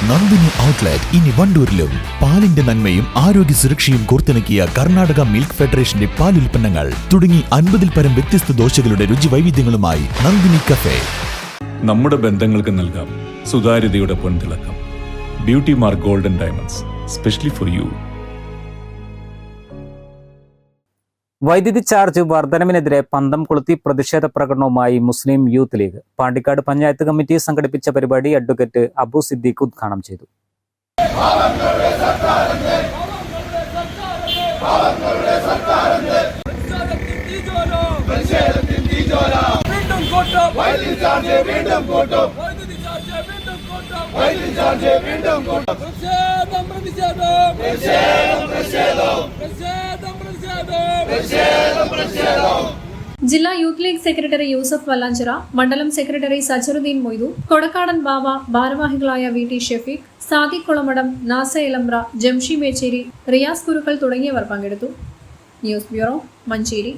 Nandini outlet ഇനി വണ്ടൂരിലും. പാലിന്റെ നന്മയും ആരോഗ്യ സുരക്ഷയും കോർത്തിണക്കിയ കർണാടക മിൽക്ക് ഫെഡറേഷന്റെ പാലുൽപ്പന്നങ്ങൾ തുടങ്ങി 50-ൽ പരം വ്യത്യസ്ത ദോശകളുടെ രുചി വൈവിധ്യങ്ങളുമായി നന്ദിനി കഫേ. നമ്മുടെ ബന്ധങ്ങൾക്ക് നൽകാം സുതാര്യതയുടെ പൊൻതിളക്കം. Beauty mark golden diamonds, specially for you. വൈദ്യുതി ചാർജ് വർധനവിനെതിരെ പന്തം കൊളുത്തി പ്രതിഷേധ പ്രകടനവുമായി Muslim youth league. Pandikkad panchayat committee സംഘടിപ്പിച്ച പരിപാടി അഡ്വക്കേറ്റ് അബു സിദ്ദീഖ് ഉദ്ഘാടനം ചെയ്തു. ജില്ലാ youth league secretary Yusuf Valanchira, മണ്ഡലം സെക്രട്ടറി സജറുദ്ദീൻ മൊയ്തു, കൊടക്കാടൻ ബാവ, ഭാരവാഹികളായ വി ടി ഷെഫീഖ്, സാദിഖ് കുളമടം, നാസ എലമ്പ്ര, ജംഷി മേച്ചേരി, റിയാസ് കുരുക്കൾ തുടങ്ങിയവർ പങ്കെടുത്തു. News bureau, Mancheri.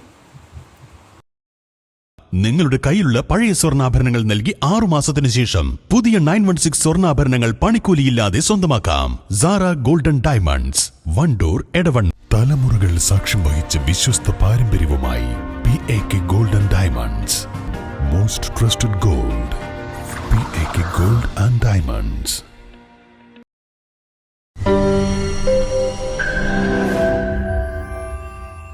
നിങ്ങളുടെ കയ്യിലുള്ള പഴയ സ്വർണ്ണാഭരണങ്ങൾ നൽകി 6 മാസത്തിനു ശേഷം പുതിയ 916 സ്വർണ്ണാഭരണങ്ങൾ പണിക്കൂലിയില്ലാതെ സ്വന്തമാക്കാം. Sara Golden Diamonds, Wandoor, Edavanna. തലമുറകൾ സാക്ഷ്യം വഹിച്ച വിശ്വസ്ത പാരമ്പര്യവുമായി PAK Golden Diamonds. Most trusted gold, PAK Gold and diamonds.